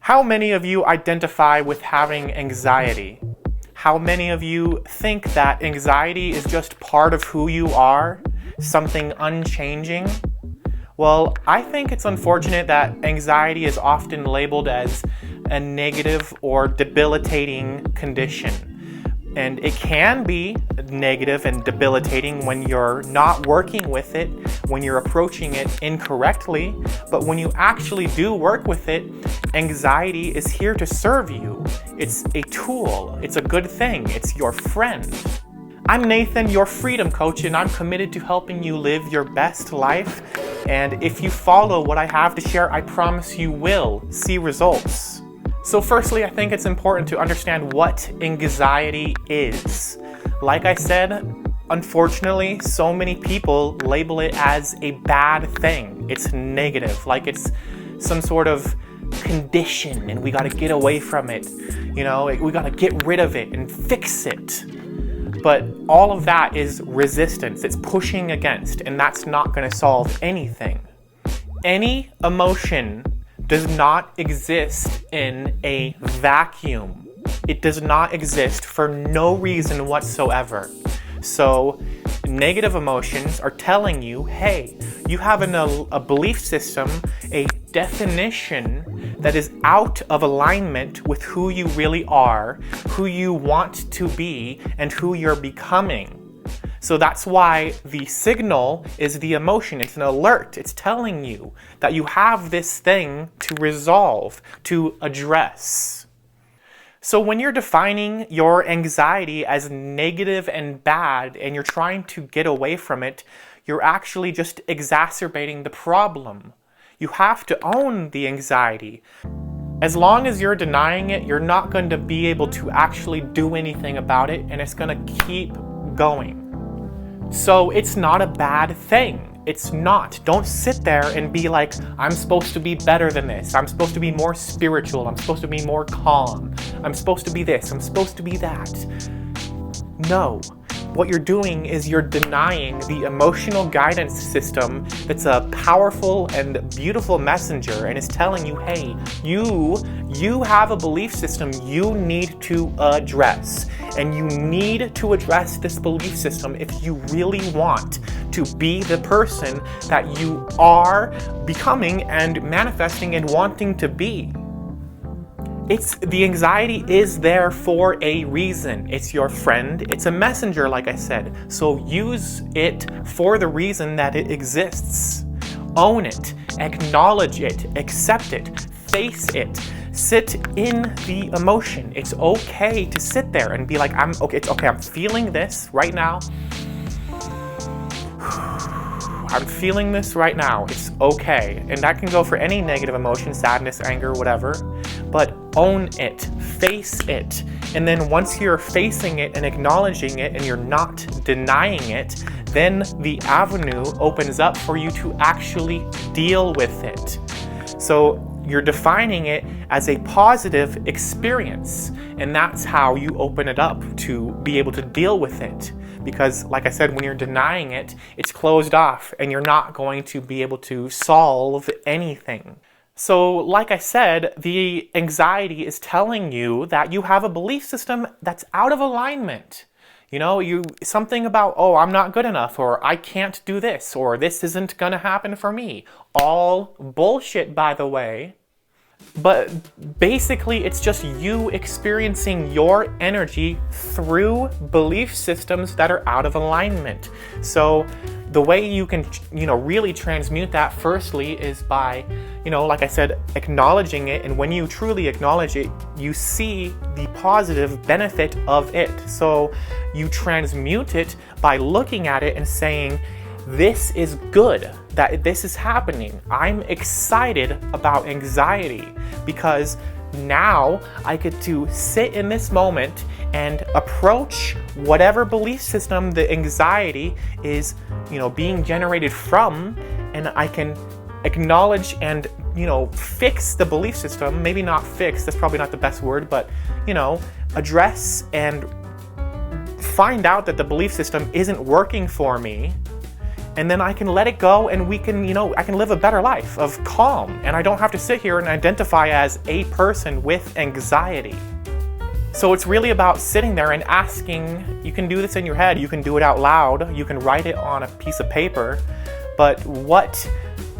How many of you identify with having anxiety? How many of you think that anxiety is just part of who you are, something unchanging? Well, I think it's unfortunate that anxiety is often labeled as a negative or debilitating condition. And it can be negative and debilitating when you're not working with it, when you're approaching it incorrectly. But when you actually do work with it, anxiety is here to serve you. It's a tool. It's a good thing. It's your friend. I'm Nathan, your freedom coach, and I'm committed to helping you live your best life. And if you follow what I have to share, I promise you will see results. So firstly, I think it's important to understand what anxiety is. Like I said, unfortunately, so many people label it as a bad thing. It's negative, like it's some sort of condition and we gotta get away from it. You know, we gotta get rid of it and fix it. But all of that is resistance. It's pushing against, and that's not gonna solve anything. Any emotion does not exist in a vacuum. It does not exist for no reason whatsoever. So negative emotions are telling you, hey, you have a belief system, a definition that is out of alignment with who you really are, who you want to be, and who you're becoming. So that's why the signal is the emotion. It's an alert. It's telling you that you have this thing to resolve, to address. So when you're defining your anxiety as negative and bad and you're trying to get away from it, you're actually just exacerbating the problem. You have to own the anxiety. As long as you're denying it, you're not going to be able to actually do anything about it, and it's going to keep going. So it's not a bad thing. It's not. Don't sit there and be like, I'm supposed to be better than this. I'm supposed to be more spiritual. I'm supposed to be more calm. I'm supposed to be this. I'm supposed to be that. No. What you're doing is you're denying the emotional guidance system that's a powerful and beautiful messenger and is telling you, hey, you have a belief system you need to address. And you need to address this belief system if you really want to be the person that you are becoming and manifesting and wanting to be. The anxiety is there for a reason. It's your friend. It's a messenger, like I said. So use it for the reason that it exists. Own it. Acknowledge it. Accept it. Face it. Sit in the emotion. It's okay to sit there and be like, it's okay. I'm feeling this right now. I'm feeling this right now. It's okay. And that can go for any negative emotion, sadness, anger, whatever. But own it, face it. And then once you're facing it and acknowledging it and you're not denying it, then the avenue opens up for you to actually deal with it. So you're defining it as a positive experience. And that's how you open it up to be able to deal with it. Because, like I said, when you're denying it, it's closed off and you're not going to be able to solve anything. So, like I said, the anxiety is telling you that you have a belief system that's out of alignment. You know, something about, oh, I'm not good enough, or I can't do this, or this isn't gonna happen for me. All bullshit, by the way. But basically, it's just you experiencing your energy through belief systems that are out of alignment. So the way you can, really transmute that firstly is by, like I said, acknowledging it. And when you truly acknowledge it, you see the positive benefit of it. So you transmute it by looking at it and saying, this is good that this is happening. I'm excited about anxiety because now I get to sit in this moment and approach whatever belief system the anxiety is, being generated from, and I can acknowledge and, fix the belief system. Maybe not fix, that's probably not the best word, but, address and find out that the belief system isn't working for me. and then I can let it go, and we can, I can live a better life of calm, and I don't have to sit here and identify as a person with anxiety. So it's really about sitting there and asking. You can do this in your head, you can do it out loud, you can write it on a piece of paper, but what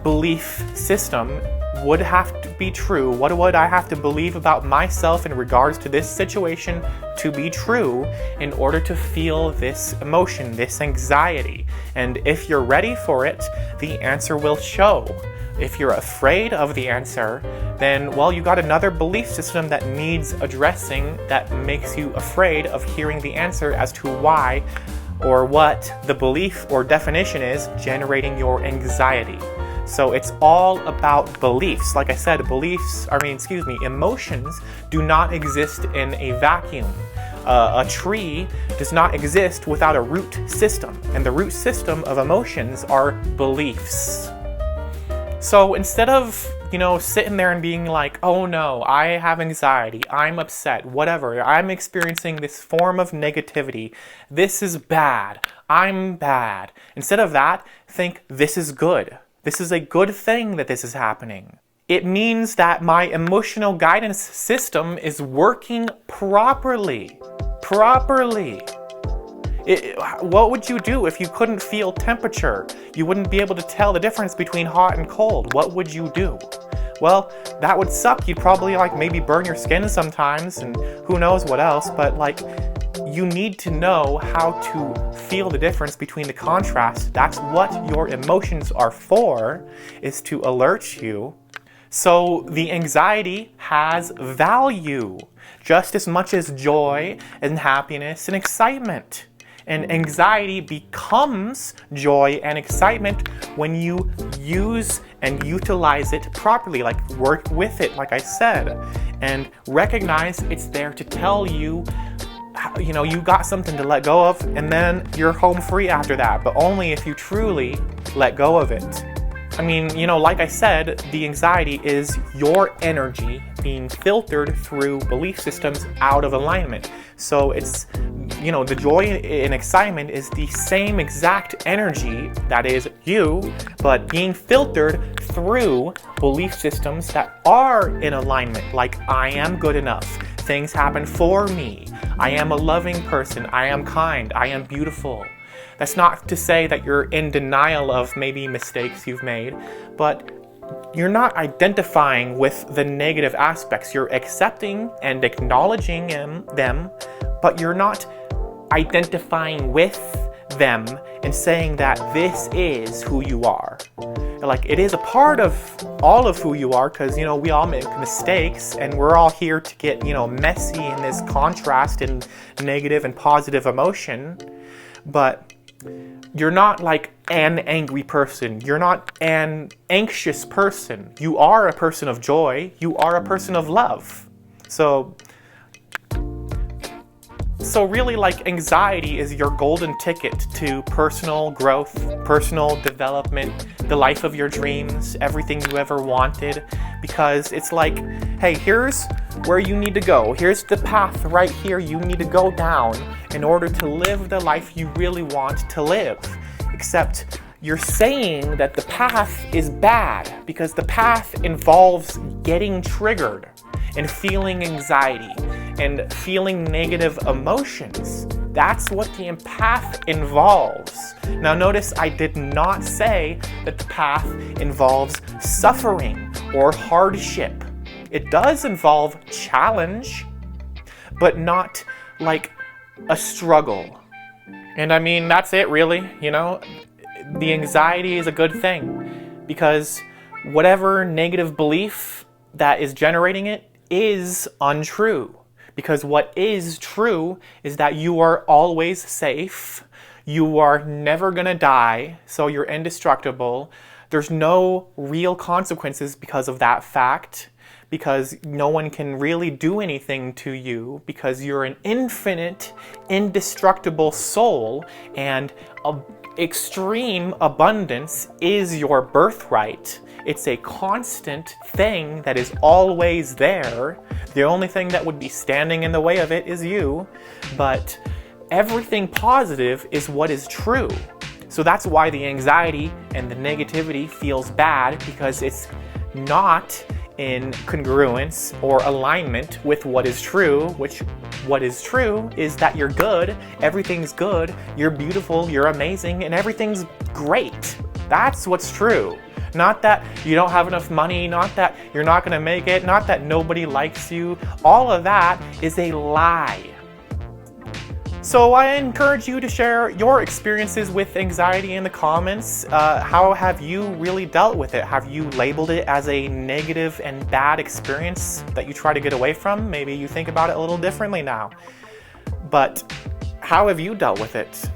belief system would have to be true? What would I have to believe about myself in regards to this situation to be true in order to feel this emotion, this anxiety? And if you're ready for it, the answer will show. If you're afraid of the answer, then, well, you got another belief system that needs addressing that makes you afraid of hearing the answer as to why or what the belief or definition is generating your anxiety. So it's all about beliefs. Like I said, emotions do not exist in a vacuum. A tree does not exist without a root system, and the root system of emotions are beliefs. So instead of, sitting there and being like, oh no, I have anxiety, I'm upset, whatever, I'm experiencing this form of negativity, this is bad, I'm bad. Instead of that, think, this is good. This is a good thing that this is happening. It means that my emotional guidance system is working properly. What would you do if you couldn't feel temperature? You wouldn't be able to tell the difference between hot and cold. What would you do? Well, that would suck. You'd probably maybe burn your skin sometimes, and who knows what else, but you need to know how to feel the difference between the contrast. That's what your emotions are for, is to alert you. So the anxiety has value, just as much as joy and happiness and excitement. And anxiety becomes joy and excitement when you use and utilize it properly, work with it, like I said, and recognize it's there to tell you, you got something to let go of, and then you're home free after that, but only if you truly let go of it. Like I said, the anxiety is your energy being filtered through belief systems out of alignment. So it's, the joy and excitement is the same exact energy that is you, but being filtered through belief systems that are in alignment, like I am good enough, things happen for me, I am a loving person, I am kind, I am beautiful. That's not to say that you're in denial of maybe mistakes you've made, but you're not identifying with the negative aspects. You're accepting and acknowledging them, but you're not identifying with them and saying that this is who you are. It is a part of all of who you are, because, we all make mistakes, and we're all here to get, messy in this contrast in negative and positive emotion, but you're not an angry person. You're not an anxious person. You are a person of joy. You are a person of love. So really, anxiety is your golden ticket to personal growth, personal development, the life of your dreams, everything you ever wanted, because it's hey, here's where you need to go. Here's the path right here you need to go down in order to live the life you really want to live. Except you're saying that the path is bad because the path involves getting triggered and feeling anxiety and feeling negative emotions. That's what the path involves. Now notice I did not say that the path involves suffering or hardship. It does involve challenge, but not a struggle. And that's it really, The anxiety is a good thing, because whatever negative belief that is generating it is untrue. Because what is true is that you are always safe, you are never gonna die, so you're indestructible. There's no real consequences because of that fact, because no one can really do anything to you, because you're an infinite, indestructible soul, and extreme abundance is your birthright. It's a constant thing that is always there. The only thing that would be standing in the way of it is you, but everything positive is what is true. So that's why the anxiety and the negativity feels bad, because it's not in congruence or alignment with what is true, which what is true is that you're good, everything's good, you're beautiful, you're amazing, and everything's great. That's what's true. Not that you don't have enough money, not that you're not going to make it, not that nobody likes you. All of that is a lie. So I encourage you to share your experiences with anxiety in the comments. How have you really dealt with it? Have you labeled it as a negative and bad experience that you try to get away from? Maybe you think about it a little differently now. But how have you dealt with it?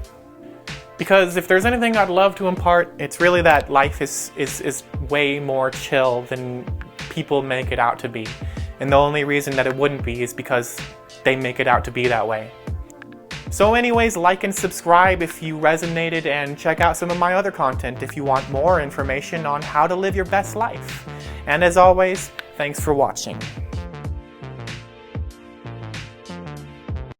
Because if there's anything I'd love to impart, it's really that life is way more chill than people make it out to be. And the only reason that it wouldn't be is because they make it out to be that way. So anyways, like and subscribe if you resonated, and check out some of my other content if you want more information on how to live your best life. And as always, thanks for watching.